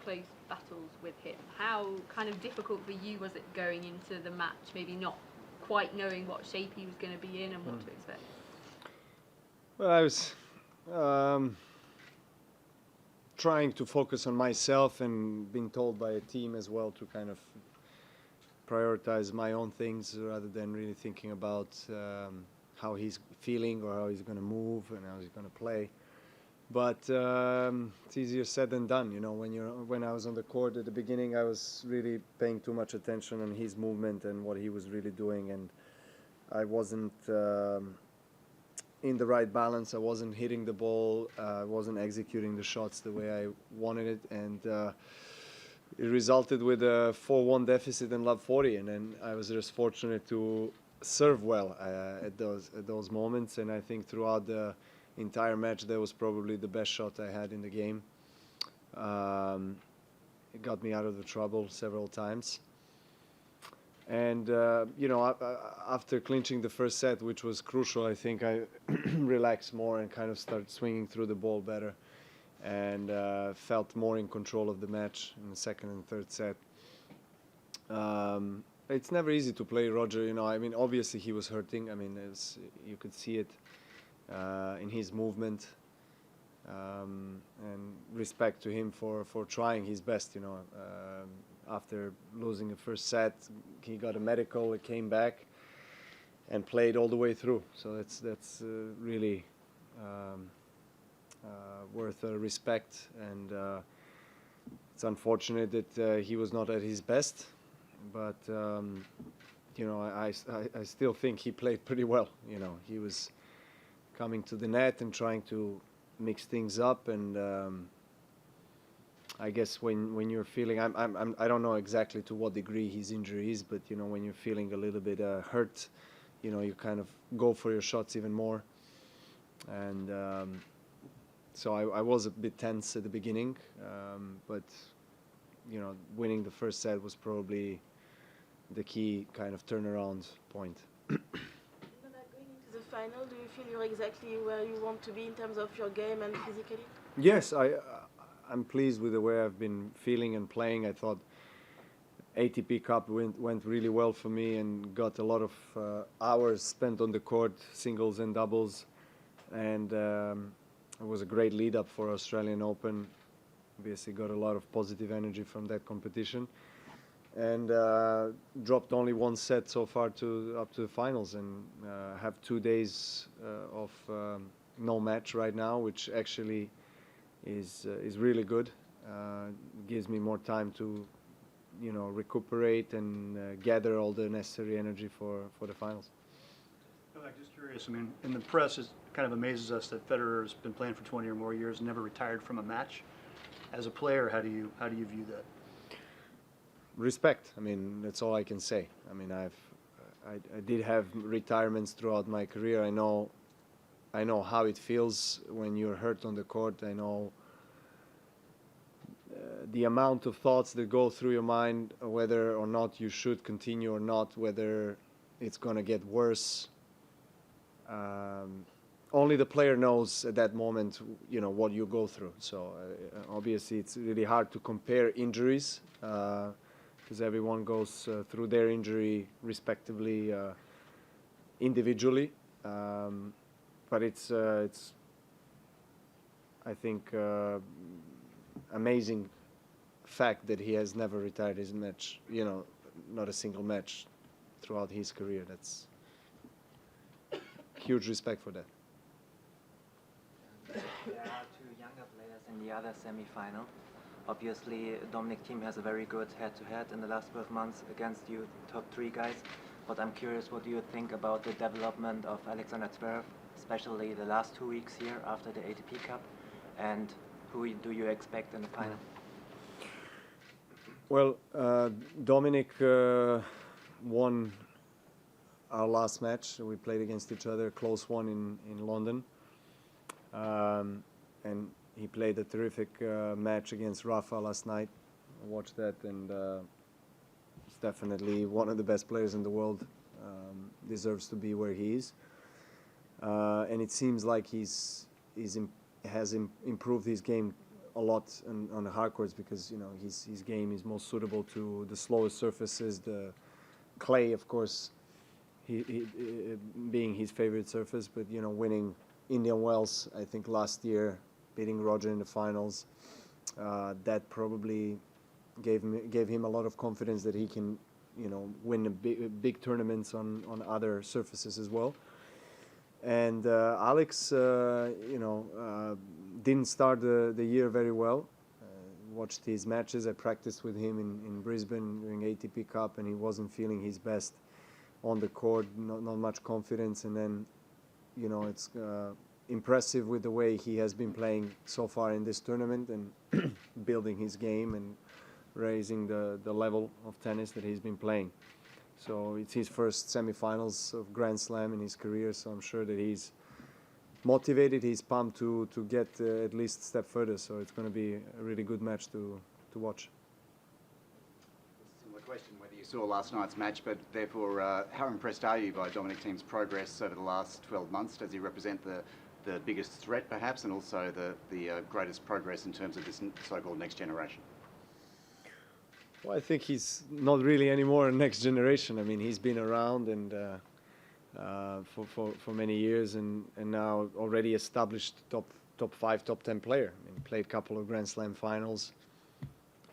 close battles with him. How kind of difficult for you was it going into the match, maybe not quite knowing what shape he was going to be in and what to expect? Well, I was trying to focus on myself and being told by a team as well to kind of prioritize my own things rather than really thinking about how he's feeling or how he's going to move and how he's going to play. But it's easier said than done. You know, when I was on the court at the beginning, I was really paying too much attention on his movement and what he was really doing, and I wasn't in the right balance. I wasn't hitting the ball. I wasn't executing the shots the way I wanted it, and it resulted with a 4-1 deficit in love 40. And then I was just fortunate to serve well at those moments. And I think throughout the entire match, that was probably the best shot I had in the game. It got me out of the trouble several times. And, after clinching the first set, which was crucial, I think I relaxed more and kind of started swinging through the ball better and felt more in control of the match in the second and third set. It's never easy to play Roger, you know. I mean, obviously he was hurting. I mean, you could see it in his movement. And respect to him for trying his best, you know. After losing the first set, he got a medical, he came back and played all the way through. So that's really worth respect, and it's unfortunate that he was not at his best, but I still think he played pretty well. You know, he was coming to the net and trying to mix things up, and I guess when you're feeling, I don't know exactly to what degree his injury is, but you know, when you're feeling a little bit hurt, you know, you kind of go for your shots even more, and so I was a bit tense at the beginning, but you know, winning the first set was probably the key kind of turnaround point. Going into the final, do you feel you're exactly where you want to be in terms of your game and physically? Yes, I'm pleased with the way I've been feeling and playing. I thought ATP Cup went really well for me and got a lot of hours spent on the court, singles and doubles, and it was a great lead up for Australian Open. Obviously got a lot of positive energy from that competition, and dropped only one set so far up to the finals, and have 2 days of no match right now, which actually is really good. Gives me more time to, you know, recuperate and gather all the necessary energy for the finals. Novak, just curious. I mean, in the press, it kind of amazes us that Federer has been playing for 20 or more years and never retired from a match. As a player, how do you view that? Respect. I mean, that's all I can say. I mean, I did have retirements throughout my career. I know how it feels when you're hurt on the court. I know the amount of thoughts that go through your mind, whether or not you should continue or not, whether it's going to get worse. Only the player knows at that moment, you know, what you go through. So obviously it's really hard to compare injuries, because everyone goes through their injury respectively, individually. But it's I think amazing fact that he has never retired his match, you know, not a single match throughout his career. That's huge respect for that. There are two younger players in the other semi-final. Obviously, Dominic Thiem has a very good head-to-head in the last 12 months against you, top 3 guys. But I'm curious, what do you think about the development of Alexander Zverev, especially the last 2 weeks here after the ATP Cup, and who do you expect in the final? Well, Dominic won our last match. We played against each other, a close one in London. And he played a terrific match against Rafa last night. I watched that, and he's definitely one of the best players in the world. Deserves to be where he is. And it seems like has improved his game a lot on the hard courts because his game is most suitable to the slowest surfaces. The clay, of course, he being his favorite surface, but winning Indian Wells, I think last year, beating Roger in the finals, that probably gave him a lot of confidence that he can win big tournaments on other surfaces as well. And Alex, didn't start the year very well. Watched his matches. I practiced with him in Brisbane during ATP Cup, and he wasn't feeling his best on the court. Not much confidence. And then, it's impressive with the way he has been playing so far in this tournament and building his game and raising the level of tennis that he's been playing. So it's his first semifinals of Grand Slam in his career, so I'm sure that he's motivated, he's pumped to get at least a step further, so it's going to be a really good match to watch. Similar question whether you saw last night's match, but therefore how impressed are you by Dominic Thiem's progress over the last 12 months? Does he represent the biggest threat perhaps, and also the greatest progress in terms of this so-called next generation? Well, I think he's not really anymore a next generation. I mean, he's been around and for many years, and now already established top 5, top 10 player. I mean, played a couple of Grand Slam finals,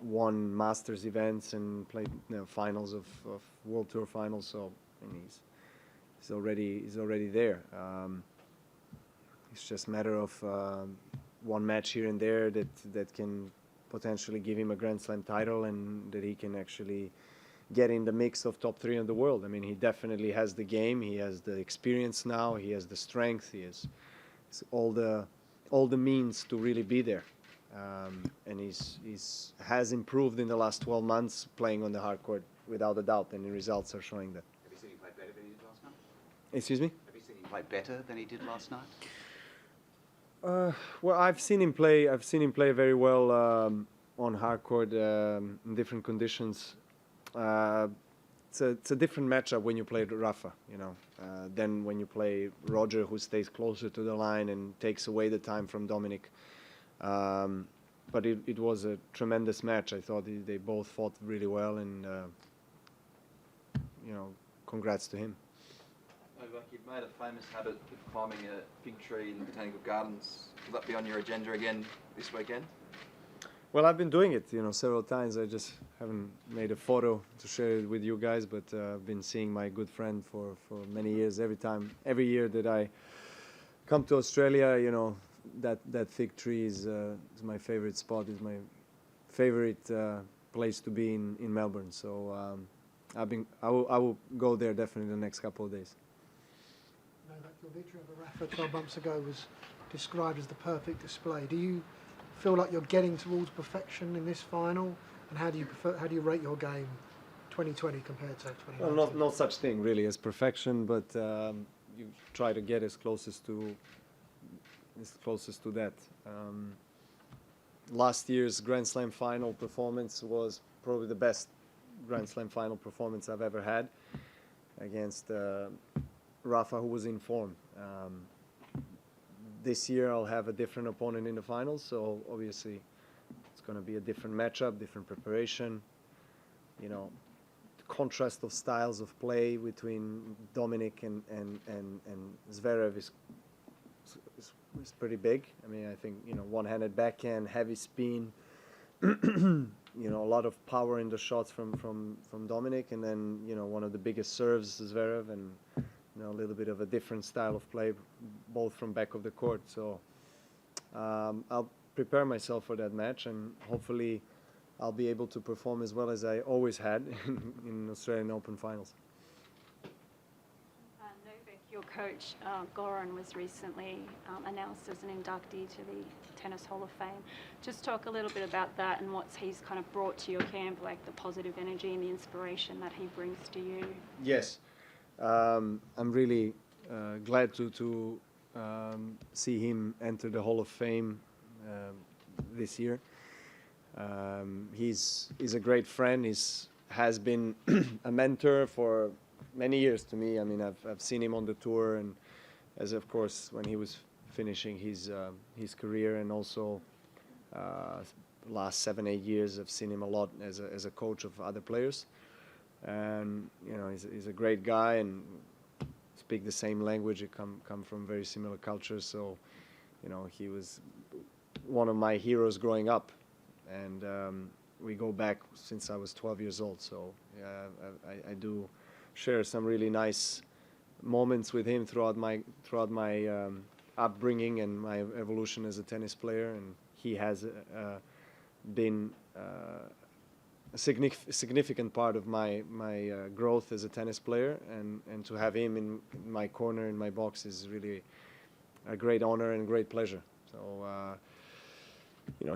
won Masters events, and played finals of World Tour finals. So I mean, he's already there. It's just a matter of one match here and there that can potentially give him a Grand Slam title, and that he can actually get in the mix of top 3 in the world. I mean, he definitely has the game, he has the experience now, he has the strength, he has all the means to really be there. And he's has improved in the last 12 months playing on the hard court without a doubt, and the results are showing that. Have you seen him play better than he did last night? Excuse me? Have you seen him play better than he did last night? Well, I've seen him play very well on hard court in different conditions. It's a different matchup when you play Rafa, than when you play Roger, who stays closer to the line and takes away the time from Dominic. But it was a tremendous match. I thought they both fought really well, and congrats to him. Novak, you've made a famous habit of climbing a fig tree in the Botanical Gardens. Will that be on your agenda again this weekend? Well, I've been doing it, several times. I just haven't made a photo to share it with you guys, but I've been seeing my good friend for many years. Every year that I come to Australia, that fig tree is my favorite spot. Is my favorite place to be in Melbourne. So I will go there definitely the next couple of days. Novak, your victory over Rafa 12 months ago was described as the perfect display. Do you feel like you're getting towards perfection in this final? And how do you rate your game 2020 compared to 2019? Well, no such thing really as perfection, but you try to get as closest to that. Last year's Grand Slam final performance was probably the best Grand Slam final performance I've ever had against Rafa, who was in form. This year I'll have a different opponent in the finals, so obviously it's going to be a different matchup, different preparation. The contrast of styles of play between Dominic and Zverev is pretty big. I mean, I think one-handed backhand, heavy spin, a lot of power in the shots from Dominic, and then one of the biggest serves, Zverev, and a little bit of a different style of play, both from back of the court. So I'll prepare myself for that match, and hopefully I'll be able to perform as well as I always had in Australian Open finals. Novak, your coach, Goran, was recently announced as an inductee to the Tennis Hall of Fame. Just talk a little bit about that and what he's kind of brought to your camp, like the positive energy and the inspiration that he brings to you. Yes. I'm really glad to see him enter the Hall of Fame this year. He's a great friend. Has been a mentor for many years to me. I mean, I've seen him on the tour, and as of course when he was finishing his career, and also last 7-8 years, I've seen him a lot as a coach of other players, and he's a great guy and speak the same language. He come from very similar cultures, so he was one of my heroes growing up, and we go back since I was 12 years old. So I do share some really nice moments with him throughout my upbringing and my evolution as a tennis player, and he has been a significant part of my growth as a tennis player, and to have him in my corner in my box is really a great honor and great pleasure. So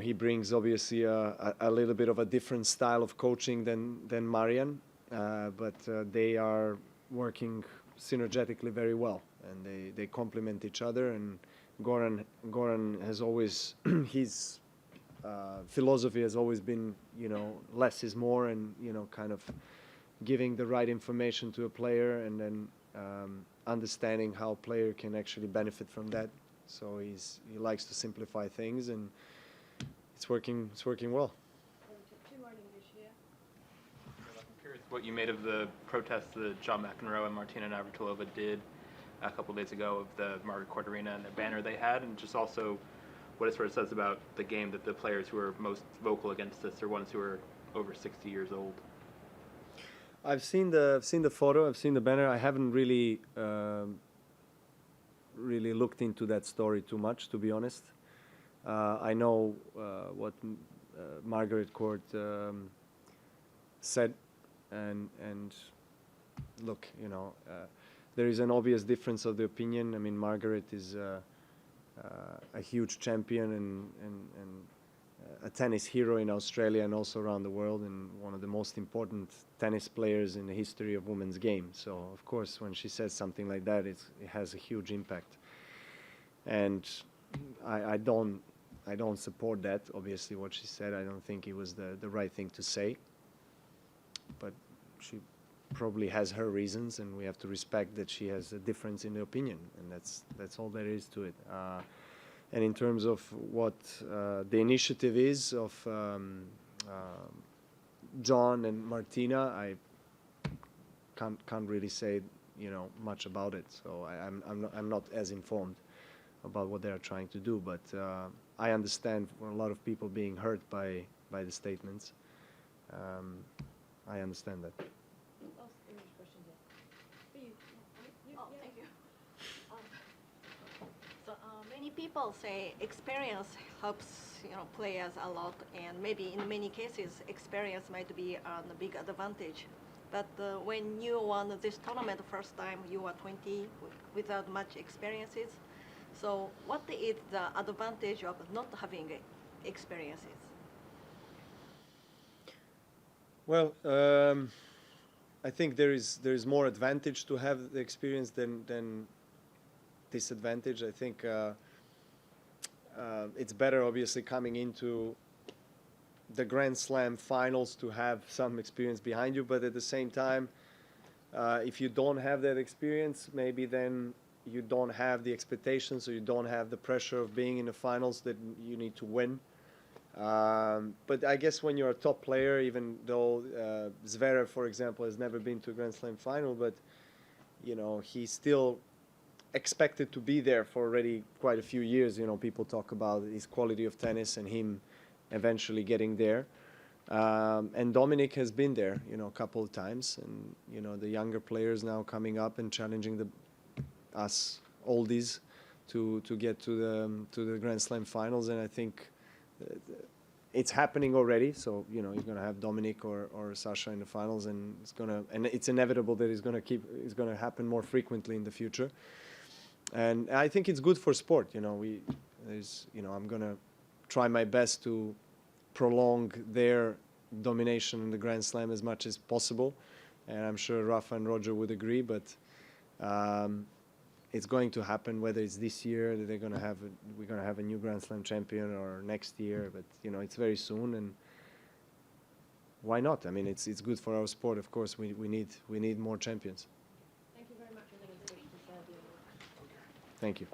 he brings obviously a little bit of a different style of coaching than Marian, but they are working synergetically very well, and they complement each other. And Goran has always his philosophy has always been less is more, and kind of giving the right information to a player, and then understanding how a player can actually benefit from that. So he likes to simplify things, and it's working well. I'm curious what you made of the protests that John McEnroe and Martina Navratilova did a couple days ago of the Margaret Court Arena and the banner they had, and just also what it sort of says about the game that the players who are most vocal against this are ones who are over 60 years old. I've seen the photo. I've seen the banner. I haven't really looked into that story too much, to be honest. I know what Margaret Court said, and look, there is an obvious difference of the opinion. I mean, Margaret is a huge champion and a tennis hero in Australia and also around the world, and one of the most important tennis players in the history of women's game. So, of course, when she says something like that, it has a huge impact. And I don't support that, obviously, what she said. I don't think it was the right thing to say. But she probably has her reasons, and we have to respect that she has a difference in the opinion, and that's all there is to it. And in terms of what the initiative is of John and Martina, I can't really say much about it. So I'm not as informed about what they are trying to do, but I understand for a lot of people being hurt by the statements. I understand that. Many people say experience helps players a lot, and maybe in many cases experience might be a big advantage. But when you won this tournament first time, you were 20 without much experiences. So what is the advantage of not having experiences? Well, I think there is more advantage to have the experience than disadvantage. I think it's better, obviously, coming into the Grand Slam finals to have some experience behind you, but at the same time, if you don't have that experience, maybe then you don't have the expectations, or you don't have the pressure of being in the finals that you need to win. But I guess when you're a top player, even though Zverev, for example, has never been to a Grand Slam final, but he's still expected to be there for already quite a few years. People talk about his quality of tennis and him eventually getting there. And Dominic has been there, a couple of times, and the younger players now coming up and challenging us oldies to get to the Grand Slam finals, and I think it's happening already. So you're going to have Dominic or Sasha in the finals, and it's inevitable that it's going to happen more frequently in the future. And I think it's good for sport. I'm going to try my best to prolong their domination in the Grand Slam as much as possible, and I'm sure Rafa and Roger would agree. But it's going to happen, whether it's this year that we're going to have a new Grand Slam champion, or next year. But it's very soon, and why not? I mean, it's good for our sport. Of course, we need more champions. Thank you very much. Thank you.